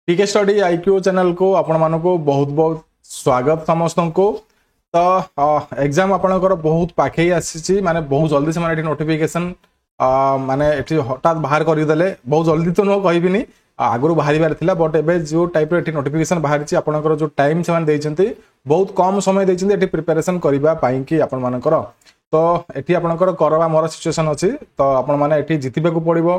पीके study IQ channel को आपण मानको बहुत बहुत स्वागत समस्त को। तो एग्जाम आपणकर बहुत पाखे आसी माने बहुत जल्दी से नोटिफिकेशन माने एठी हठात बाहर करदेले बहुत जल्दी तो नुह कहबिनी आगु बाहर थिला बट एबे जो टाइप रे नोटिफिकेशन बाहर आपणकर जो टाइम से देइचंती बहुत कम समय देइचंती एठी प्रिपरेशन करबा पई कि आपण मानकर तो एठी आपणकर करवा मोर सिचुएशन अछि तो आपण माने एठी जितिबा को पड़िबो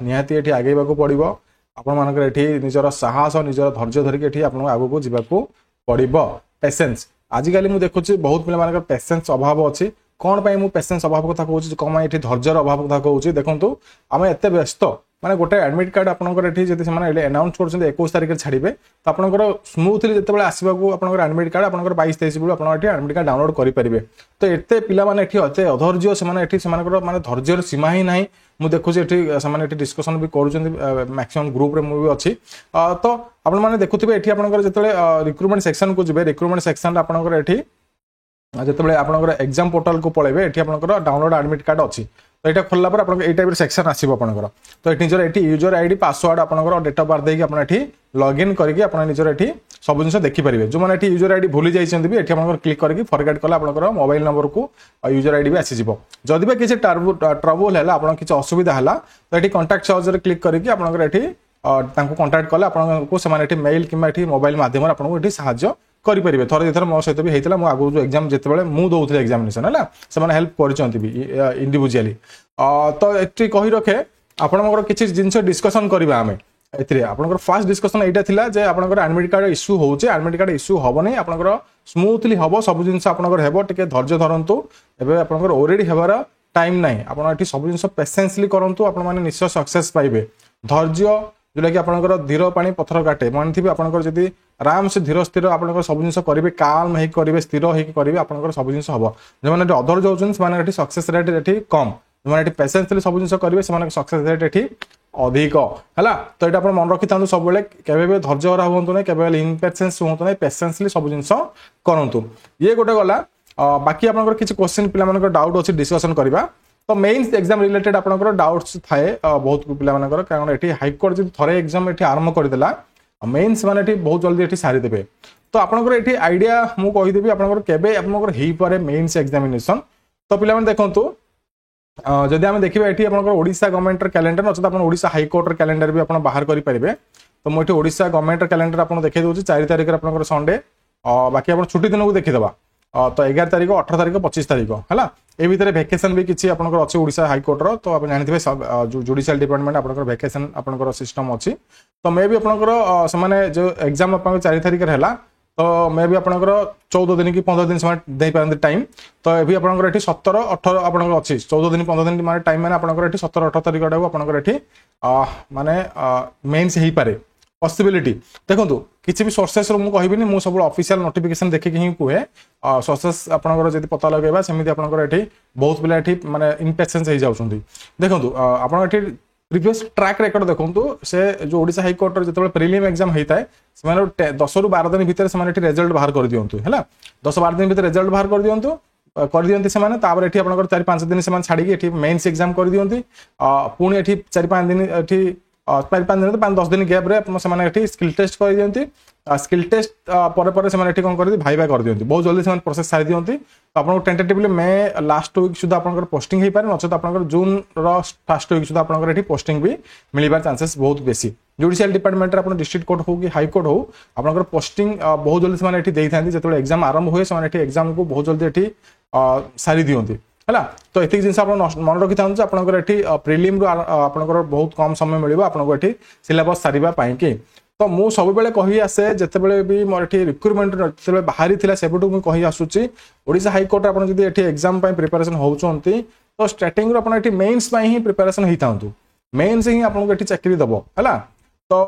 निहाती एठी आगेबा को पड़िबो आपण मानकर एठी निजर साहस और निजर धैर्य धरिक एठी आपण आगु को जिबा को पड़िबो पेशेंस आजिकल मु देखुची बहुत पिला मानकर पेशेंस अभाव अछि कोन पई मु पेशेंस अभाव कथा कहूची कोन एठी धैर्यर अभाव कथा कहूची देखंतु आमे एते व्यस्त माने गोटे एडमिट कार्ड आपनकर एठी जति से अनाउंस करछन 21 तारिख छाड़िबे तो आपनकर स्मूथली जते आसबा को आपनकर एडमिट कार्ड आपनकर 22-23 बेलू आपन एठी एडमिट कार्ड डाउनलोड करि परिबे तो एते पिला माने एठी अते अधैर्य से माने एठी से मानकर माने धैर्यर सीमा ही नाही मु देखुची एठी से माने एठी डिस्कशन भी करूछन मैक्सिमम ग्रुप रे मु भी अछि तो आपन माने देखुथिबे एठी आपनकर जते रिक्रूटमेंट सेक्शन को जिबे रिक्रूटमेंट सेक्शन आपनकर एठी जते आपनकर एग्जाम पोर्टल को पळेबे एठी आपनकर डाउनलोड एडमिट कार्ड अछि तो यहाँ खोलला पर आपन ए टाइप सेक्शन आसो आपनकर तो निजर एठी यूजर आईडी पासवर्ड आपनकर डेट ऑफ बर्थ देकी आपन एठी लॉगिन करके आपन निजर एठी सब जिन देखि परिबे जो माने एठी यूजर आईडी भूली जाइछन्ती भी एठी आपनकर क्लिक करके फॉरगेट कला आपनकर मोबाइल नंबर को यूजर आईडी भी आसी जिवो जदि बा किछि ट्रबल हैला आपन किछि असुविधा हैला तो एठी कांटेक्ट सर्च रे क्लिक करके आपनकर एठी तांको कांटेक्ट कला आपन को समान एठी मेल किबा एठी मोबाइल माध्यम रे आपन को एठी सहाय्य करि परिबे थोर दिथर मो सहित भी हेतिला मो आगु जो एग्जाम जते बेले मु दोउथले एग्जामिनेशन हैला से माने हेल्प करिसंती भी इंडिविजुअली तो एठी कहि रखे आपण मगर किछि जिंस डिस्कशन करबा हमें एथिरे आपनकर फास्ट डिस्कशन एटा थिला जे आपनकर एडमिट कार्ड इश्यू होउचे एडमिट कार्ड इश्यू होबो नै आपनकर स्मूथली होबो सब जिंस आपनकर हेबो टिके धैर्य धरंतु एबे आपनकर ऑलरेडी हेबार टाइम नै आपण एठी सब जिंस पेशेंसली करंतु आपण माने निश्चय सक्सेस पाइबे धैर्य जोला कि आपनकर धीर पानी पत्थर काटे मानथिबे आपनकर जदी आराम से धीर स्थिर आपनकर सब जिंस करिवे काम हे करिवे स्थिर हे करिवे आपनकर सब जिंस हबो जे माने अदर जाउछन से माने एठी सक्सेस रेट एठी कम जे माने एठी पेशेंसली सब जिंस करिवे से माने सक्सेस रेट एठी अधिक हला तो एटा आपण मन रखि थांतु सब बेले केबे धैर्य हरा होंतु नै केबे इम्पेशेंस होंतु नै पेशेंसली सब जिंस करंतु ये गोटे गला बाकी आपनकर किछि क्वेश्चन पिला मानकर डाउट अछि डिस्कशन करबा तो मेन्स एग्जाम रिलेटेड आपनकर डाउट्स थाए बहुत पिला मानकर कारण एठी हाई कोर्ट जि थरे एग्जाम एठी आरंभ कर देला मेन्स माने एठी बहुत जल्दी एठी सारी देबे तो आपनकर एठी आईडिया मु कहि देबी आपनकर केबे आपनकर हेई पारे मेन्स एग्जामिनेशन तो पिला माने देखंतु जदि हम देखिबा एठी आपनकर ओडिसा गवर्नमेंट कैलेंडर नचत आपन ओडिसा हाई कोर्ट कैलेंडर भी आपन बाहर करि परिबे तो मु एठी ओडिसा गवर्नमेंट कैलेंडर आपन देखै दोछि 4 तारिख रे आपनकर संडे बाकी आपन छुट्टी दिन को देखि देबा तो 11 तारिख 18 तारिख 25 तारिख है ए भितर वेकेशन भी किसी आपनकर अच्छे ओडिशा हाई कोर्ट रो तो आप जानथिबे जुडिशियल डिपार्टमेंट आपनकर वेकेशन आपनकर सिस्टम अछि तो मे भी आपनकर से माने जो एग्जाम आपनकर 4 तारिख रे हला तो मे भी आपनकर 14 दिन की 15 दिन से दे पारन टाइम तो ए भी आपनकर एठी 17 18 आपनकर अछि 14 दिन 15 दिन माने टाइम माने आपनकर एठी 17 18 तारिख डाको आपनकर एठी माने मेंस हेई पारे पॉसिबिलिटी देखंतु किछि भी सोर्सेस रो मु कहबिनी मु सब ऑफिशियल नोटिफिकेशन देखि ही कुहे सोर्सेस आपनकर जति पता लगेबा सेमिति आपनकर एठी बहुत पिला एठी माने इनपेशेंस हे जाउछंती देखंतु आपन एठी प्रीवियस ट्रैक रिकॉर्ड देखंतु से जो ओडिसा हाई कोर्ट रो जते प्रीलिम एग्जाम हेताय से माने 10 रु 12 दिन भीतर से माने एठी रिजल्ट बाहर कर दियंतु हैला 10 12 दिन भीतर रिजल्ट बाहर कर दियंतु कर दियंती से माने तापर एठी आपनकर 4 5 दिन से माने छाडी के एठी मेंस एग्जाम कर दियंती पुणी एठी 4 5 दिन एठी 5 दिन 5 10 दिन गैप रे से माने एठी स्किल टेस्ट कर दियंती स्किल टेस्ट परे परे से माने एठी कोन कर दी भाईबा कर दियंती बहुत जल्दी से माने प्रोसेस सारी दियंती तो आपन टेंटेटिवली मे लास्ट वीक सुधा आपनकर पोस्टिंग हे पारे नचत आपनकर जून रो फर्स्ट वीक सुधा आपनकर एठी पोस्टिंग भी मिलिबार चांसेस बहुत बेसी जुडिशियल डिपार्टमेंट रे आपन डिस्ट्रिक्ट कोर्ट हो कि हाई कोर्ट हो आपनकर पोस्टिंग बहुत जल्दी से माने एठी देइथांती जतले एग्जाम आरंभ होय से माने एठी एग्जाम को बहुत जल्दी एठी सारी दियंती हैला तो एतिक जिंस आपन मन रखि थांतु आपनकर एठी प्रीलिम रो आपनकर बहुत कम समय मिलिबो आपनको एठी सिलेबस सारीबा पई कि तो मु सब बेले कहि आसे जते बेले भी मोर एठी रिक्रूटमेंट जते बाहरी थिला सेबटु मु कहि आसुची ओडिसा हाई कोर्ट आपन जदी एठी एग्जाम पई प्रिपरेशन होउचंती तो स्टार्टिंग रो आपन एठी मेंस पई ही प्रिपरेशन हितांतु मेंस ही आपनको एठी चाकरी दबो हैला तो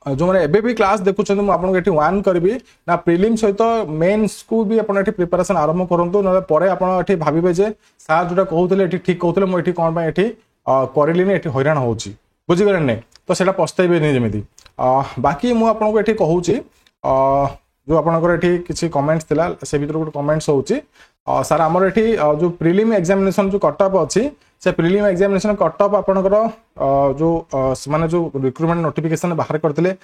जो माने एबे भी क्लास देखुछन मु आपनको एठी वन करबी ना प्रीलिम सहित मेंस को भी आपन एठी प्रिपरेशन आरंभ करंतु न परे आपन एठी भाबिबे जे सार जोटा कहउतले एठी ठीक कहउतले मु एठी कोन पई एठी करिलिनी एठी हैरान होउची बुझि गेलन नै तो सेटा पछताइबे नै जेमिति बाकी मु आपनको एठी कहउची जो आपनकर एठी किछि कमेंट्स थिला से भीतर गोटे कमेंट्स होउची सर आमर एठी जो प्रिलिम एग्जामिनेशन जो कट ऑफ अछि से प्रिलिम एग्जामिनेशन कट ऑफ आपनकर जो माने जो रिक्रूटमेंट नोटिफिकेशन बाहर करथिले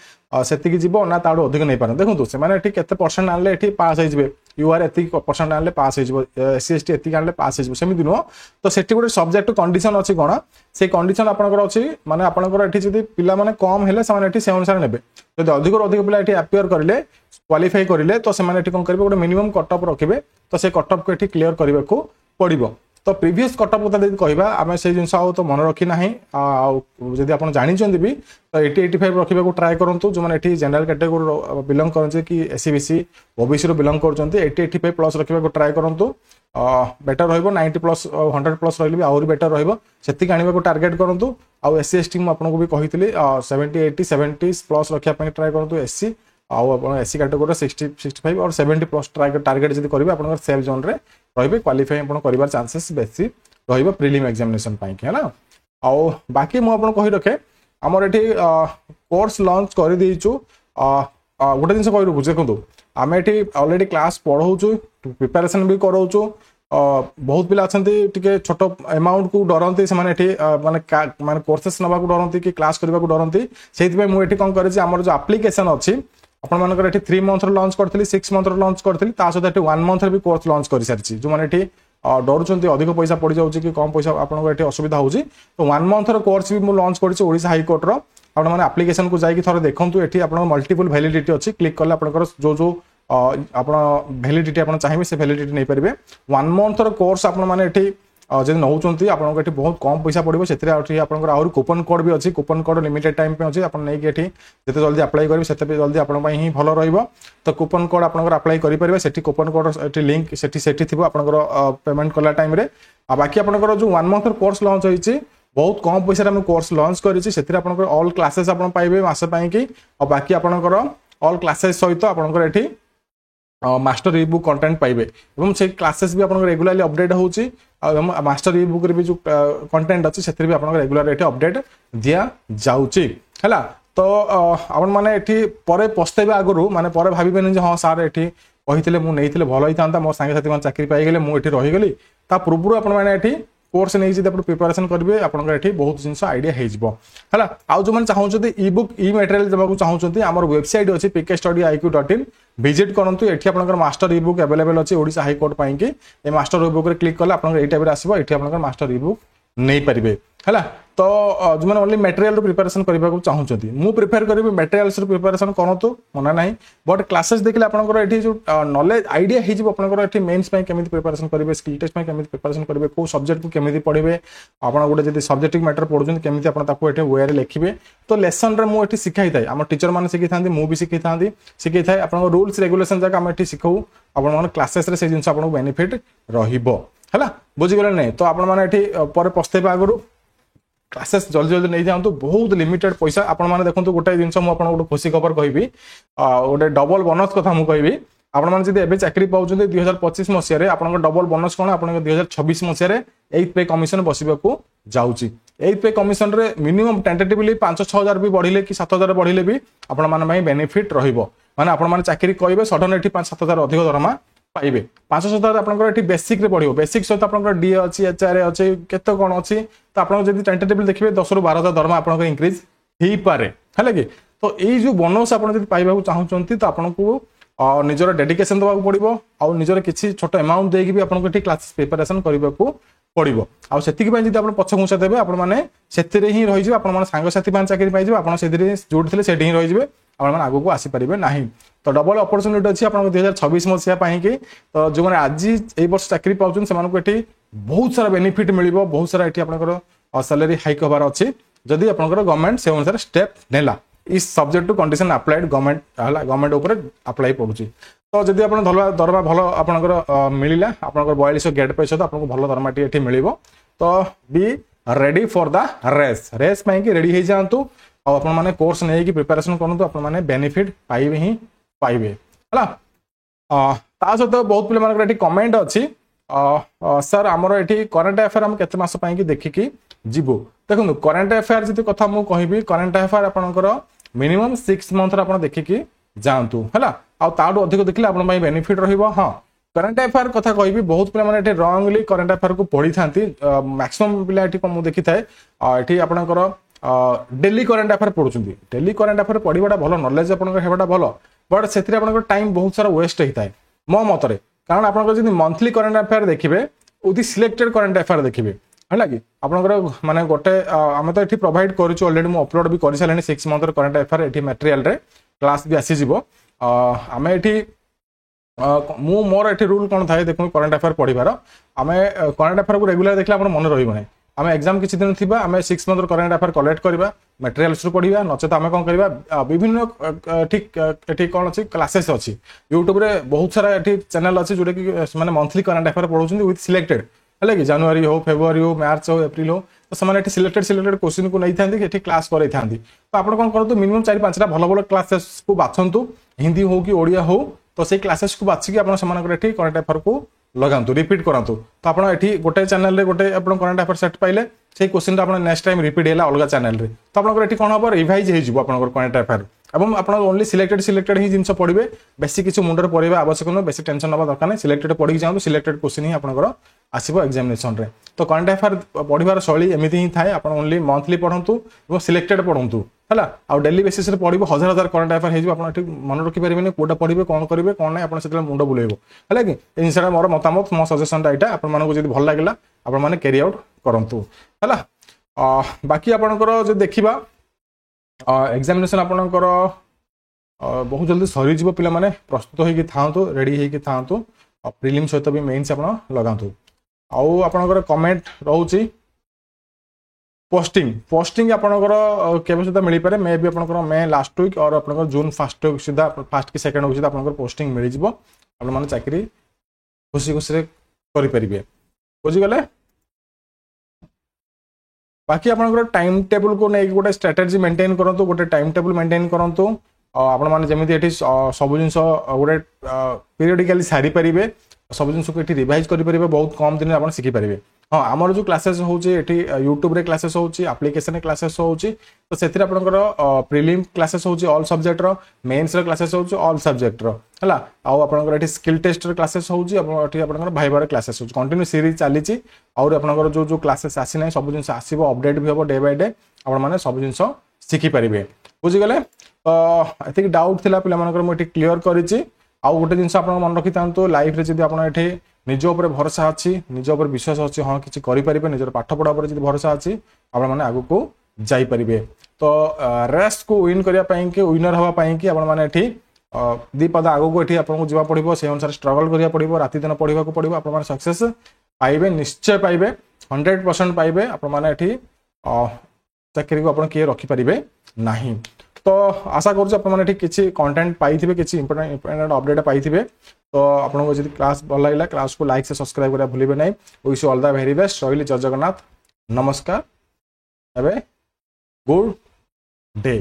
सेति की जीवो ना ताडो अधिक नै पारन देखंतु से माने एठी केते परसेंट आनले एठी पास होई जिवे यूआर एति परसेंट आनले पास होई जिवो एससी एसटी एति आनले पास होई जिवो सेमि दिनो तो सेठी गोटे सब्जेक्ट कंडीशन अछि कोन से कंडीशन आपनकर अछि माने आपनकर एठी जदी पिला माने कम हेले से माने एठी से अनुसार नेबे जदी अधिक रो अधिक पिला एठी अपियर करिले क्वालिफाई करिले तो से माने एठी कोन करबे गोटे मिनिमम कट ऑफ रखिबे तो से कट ऑफ को एठी क्लियर करबे को पड़िबो तो प्रीवियस कट ऑफ कथा कहबा आमे से जिंस आ तो मन रखी नाही जदी आपण जानि चंदी भी तो 80 85 रखिबा को ट्राई करंतु जो माने एठी जनरल कैटेगरी बिलोंग करन कि एससीबीसी ओबीसी रो बिलोंग करचंती 80 85 प्लस रखिबा को ट्राई करंतु बेटर रहइबो 90 प्लस 100 प्लस रहले भी और बेटर रहइबो सेति कानिबा को टारगेट करंतु आ एससी एसटी म आपन को भी कहितली 70 80 70 प्लस रखिया पई ट्राई करंतु एससी आउ एससी कैटेगरी 60 65 और 70 प्लस टारगेट जदी करिवे आपन सेफ जोन रे रहिबे क्वालिफाई आपन करिवार चांसेस बेसी रहिबो प्रीलिम एग्जामिनेशन पई के ना आउ बाकी मु आपन कहि रखे हमर एठी कोर्स लॉन्च कर देइछु गोटे जिंस कहि रखु देखंतु आमे एठी ऑलरेडी क्लास पढौछु प्रिपरेशन भी करौछु बहुत पिला अछंती टिके छोट अमाउंट को डरंती से माने एठी माने कोर्सेस नबा को डरंती कि क्लास करबा को डरंती सेति पे मु एठी कोन करे जे हमर जो एप्लीकेशन अछि आपण मानकर एठी 3 मंथ रो लॉन्च करथली 6 मंथ रो लॉन्च करथली ता सहित एठी 1 मंथ रे भी कोर्स लॉन्च करि सारछि जो माने एठी डरुचंती अधिक पैसा पड़ जाउची कि कम पैसा आपण को एठी असुविधा होउची तो 1 मंथ रो कोर्स भी मु लॉन्च करछि ओडिसा हाई कोर्ट रो आपण माने एप्लीकेशन को जाई कि थोर देखंतु एठी आपण मल्टीपल वैलिडिटी अछि क्लिक करले आपण जो जो आपण वैलिडिटी आपण चाहिबे से वैलिडिटी नै परबे 1 मंथ रो कोर्स आपण माने एठी जदि नौचंती आपण को एठी बहुत कम पैसा पड़िबो सेतरे एठी आपण और कूपन कोड भी अछि कूपन कोड लिमिटेड टाइम पे अछि आपण नै कि एठी जते जल्दी अप्लाई करिवे सेते जल्दी आपण पई ही भलो रहइबो तो कूपन कोड आपण अप्लाई करि परिबे सेठी कूपन कोड एठी लिंक सेठी थिबो आपण पेमेंट करला टाइम रे आ बाकी आपण जो 1 मंथ कोर्स लॉन्च होईची बहुत कम पैसा रे हम कोर्स लॉन्च करिछि सेतरे आपण ऑल क्लासेस आपण पाइबे मास पई कि आ बाकी आपण ऑल क्लासेस सहित आपण एठी मास्टर ई बुक कंटेंट पाइबे एवं से क्लासेस भी आपन रेगुलरली अपडेट होउची मास्टर ई बुक रे भी जो कंटेंट अछि सेतिर भी आपन रेगुलर एठी अपडेट दिया जाउची हला तो आपन माने एठी परे पस्तेबे आगरु माने परे भाबिबेन जे हां सर एठी कहिथिले मु नेइथिले भलो हितांता मोर संगे साथी मान चाकरी पाइ गेले मु एठी रहि गेली ता पूर्वरु आपन माने एठी कोर्स नै जे आपण प्रिपरेशन करबे आपण एठी बहुत जिंस आईडिया हे जिवो हला आउ जो मन चाहउछथि ई बुक ई मटेरियल देबा को चाहउछथि हमर वेबसाइट अछि pkstudyiq.in विजिट करंतु एठी आपनकर मास्टर ई बुक अवेलेबल अछि ओडिसा हाई कोर्ट पई कि ए मास्टर ई बुक रे क्लिक करले आपनकर एई टाइप रे आसीबो एठी आपनकर मास्टर ई बुक नै परिबे हला तो जो मन ओनली मटेरियल रो प्रिपरेशन करबा को चाहउछथि मु प्रिफर करबे मटेरियल्स रो प्रिपरेशन करंतु मना नाही बट क्लासेस देखले आपनकर एठी जो नॉलेज आईडिया हे जिवो आपनकर एठी मेंस पई केमिति प्रिपरेशन करबे स्किल टेस्ट पई केमिति प्रिपरेशन करबे को सब्जेक्ट को केमिति पढिबे आपण गोटे जदी सब्जेक्टिव मैटर पढुछन केमिति आपण ताको एठी वे रे लिखिबे तो लेसन रे मु एठी सिखाई थाई हमर टीचर माने सिखाई थांदी मु भी सिखाई थांदी सिखाई थाई आपण रूल्स रेगुलेशन जाका हम एठी सिखाऊ आपण माने क्लासेस रे से जिंस आपण बेनिफिट रहिबो हला बुझि गेले नै तो आपण माने एठी पर पस्तेबा आगरु क्लासेस जल्दी जल्दी नहीं जातु बहुत लिमिटेड पैसा आपण माने देखंतु गोटे जिंस मु आपण गोटे खुशी खबर कहबी गोटे डबल बोनस कथा मु कहबी आपण माने जदी एबे चाकरी पाउछन 2025 मसिया रे आपण डबल बोनस कोन आपण 2026 मसिया रे 8th पे कमिशन बसिबा को जाउची 8th पे कमिशन रे मिनिमम टेंटेटिवली 5-6000 भी बढ़िले कि 7000 बढ़िले भी आपण माने भाई बेनिफिट रहिबो माने आपण माने चाकरी कहबे सडन एठी 5-7000 अधिक दरमा पाइबे 5-7000 आपनकर एठी बेसिक रे पढिबो बेसिक सहित आपनकर डी अछि एचआर अछि केते कोन अछि तो आपन जदी टेंटेटिवली देखिबे 10 ରୁ 12000 दरमा आपनकर इंक्रीज हेई पारे हले कि तो एई जो बोनस आपन जदी पाइबा को चाहउचंती तो आपनको निजर डेडिकेशन दबा को पड़िबो आ निजर किछि छोट अमाउंट देकी भी आपन एठी क्लास प्रिपरेशन करबा को पड़िबो आ सेति के जदी आपन पछ घुसा देबे आपन माने सेतिरे ही रहि जिवे आपन माने सांग साथी मान चाकरी पाइ जिवे आपन सेतिरे जोड थिले सेति ही रहि जिवे आपण माने आगु को आसी परिबे नाही तो डबल अपॉर्चुनिटी अछि आपण 2026 मसिया पाई कि तो जो माने आज एई वर्ष चाकरी पाउछन से मानको एठी बहुत सारा बेनिफिट मिलिबो बहुत सारा एठी आपनकर सैलरी हाइक होबार अछि जदी आपनकर गवर्नमेंट से अनुसार स्टेप नेला इस subject to condition applied government हला गवर्नमेंट ऊपर अप्लाई पडुची तो जदी आपण दरमा भलो आपनकर मिलिला आपनकर 4200 गेट पैसा तो आपनको भलो दरमा टी एठी मिलिबो तो be ready for the race पाई कि रेडी हे जांतु आपण माने कोर्स नै कि प्रिपरेशन करनतु आपण माने बेनिफिट पाइबे ही पाइबे हला ता सहित बहुत पिले मानकर एठी कमेंट अछि सर हमर एठी करंट अफेयर हम केते मास पाई कि देखि कि जीवो देखु करंट अफेयर जति कथा मु कहिबी करंट अफेयर आपनकर मिनिमम 6 मंथ रे आपण देखि कि जानतु हला आउ अधिक देखिले आपण बेनिफिट रहिबो। हाँ करंट अफेयर कथा कहबी बहुत पिला माने रंगली करंट अफेयर को पढ़ी था मैक्सिमम पिला कम देखी थाए ये आपंकर डेली करंट अफेयर पढ़ुं डेली करंट अफेयर पढ़ाटा भल नॉलेज आपटा भल बट से टाइम बहुत सारा वेस्ट होता है मो मतरे कारण आप मंथली करंट अफेयर देखिए उदी सिलेक्टेड करंट अफेयर देखिए है कि आपंकर माने गोटे आम तो ये प्रोवाइड करूँ ऑलरेडी मुझे अपलोड भी कर सारे 6 मंथर करंट अफेयर ये मटेरियल क्लास भी आसीज आम ये मु मोर ये रूल कौन थाए देखो करंट अफेयर पढ़ार आम करंट अफेयर को रेगुलर देखले आप मन रही आम एग्जाम किसी दिन थी आम 6 मंथर करंट अफेयर कलेक्ट करवा मटेरियल्स पढ़ा नचेत आम कौन करवा विभिन्न ठीक ये कौन अच्छी क्लासेस अच्छी यूट्यूब रे बहुत सारा ये चैनल अच्छी जोटा कि मैंने मंथली करंट अफेयर पढ़ाऊँ विथ सिलेक्टेड है कि जनवरी हो फेब्रुआरी हो मार्च हो एप्रिल हो तो से सिलेक्टेड क्वेश्चन को नहीं था क्लास कराई था तो आप कौन करूँ मिनिमम 4-5टा भल भल क्लासेस को बाछंतु हिंदी हो कि ओडिया हो तो से क्लासेस को बाछिकी आप करंट अफेयर को लगातु रिपीट करातु तो आप गोटे चैनल गोटे करंट अफेयर सेट पाइले से क्वेश्चन आप नेक्स्ट टाइम रिपीट है अलग चैनल तो आपको कौन हम रिवाइज हो करंट अफेयर और आप ओनली सिलेक्टेड ही जिन पढ़े बेसी किसी मुंडर पढ़े आवश्यक नुह बेसी टेंशन ना दरकार नहीं सिलेक्टेड पढ़ी जाऊँ सिलेक्टेड क्वेश्चन ही आपंकर आसो एग्जामिनेशन रे तो करंट अफेयर पढ़ार शैली एमती ही थाए आप ओनली मंथली पढ़ु और सिलेक्टेड पढ़ु है आउ डेली बेसिस पढ़े 1000 करंट अफेयर हो मन रखिपारे कौटा पढ़े कौन करेंगे कौन ना आप मुंड बुलेब है कि जिनसा मोर मतामत मो सजेसनटा यहाँ आपको भल लगे आपने कैरी आउट करूँ है बाकी आपंकर जो देखा एग्जामिनेशन आपंकर बहुत जल्दी सरीज पिला माने प्रस्तुत होगी था रेडी होगी था प्रिलिम सहित भी मेन्स आप लगातु आउ आपंकर कमेंट रोचे पोस्टिंग आपंकर केवे सुधा मिल पारे मे भी आपंकर मे लास्ट वीक और आपंकर जून फर्स्ट वीक सुधा फर्स्ट कि सेकेंड वीक सुधा आपंकर पोस्टिंग मिल जाव आपने चाकरी खुशी खुशी करें बुझीगले बाकी आपंकर टाइम टेबल को नहीं गोटे स्ट्राटेजी मेंटेन करूँ गोटे टाइम टेबल मेंटेन करूँ आपण मैंने जमी सब जिन गोटे पीरियडिकली सारी पारे सब जिन को रिवाइज करेंगे बहुत कम दिन आप शिखिपारे हाँ आमर जो क्लासेस होची यूट्यूब रे क्लासेस होची एप्लिकेशन रे क्लासेस होची तो से आपंकर प्रिलिम क्लासेस होची ऑल सब्जेक्ट रो मेन्स रे क्लासेस होची ऑल सब्जेक्ट रो है आउ आपंकर स्किल टेस्ट रे क्लासेस होची आपंकर भाइबार क्लासेस होची कंटिन्यू सीरीज चली और आपंकर जो जो क्लासेस आसी ना सब जिन आसो अपडेट भी हम डे बाय डे आप सब जिन शिखिपारे बुझीगले तो ये डाउट थिला पिला मानकर मुझे क्लीयर करिछि आउ गोटे जिन आप मन रखी था लाइफ रे जब आप निज उपर भरोसा अच्छी निज उपर विश्वास अच्छी हाँ किसी करेंगे निजर पाठ पढ़ा पर भरोसा अच्छी आपने आगू को जापरेंगे तो रेस्ट को विन करने विनर हाँपाई कि आपने दी पद आगू को आपको जवा पड़ो से अनुसार स्ट्रगल करा पड़ो राति दिन पढ़ा पड़ो आप सक्सेस पाइबे निश्चय पाइबे 100% पाइबे आपने चाकरी को आप किए रखिपारे ना तो आशा करुँचे किसी कंटेंट पाइबे किसी इंपोर्टेंट अपडेट पाइबे तो आपको जब क्लास भल लगे क्लास को लाइक से सब्सक्राइब करा भूलिए नहीं wish you all the very best रही जय जगन्नाथ नमस्कार हैव ए गुड डे।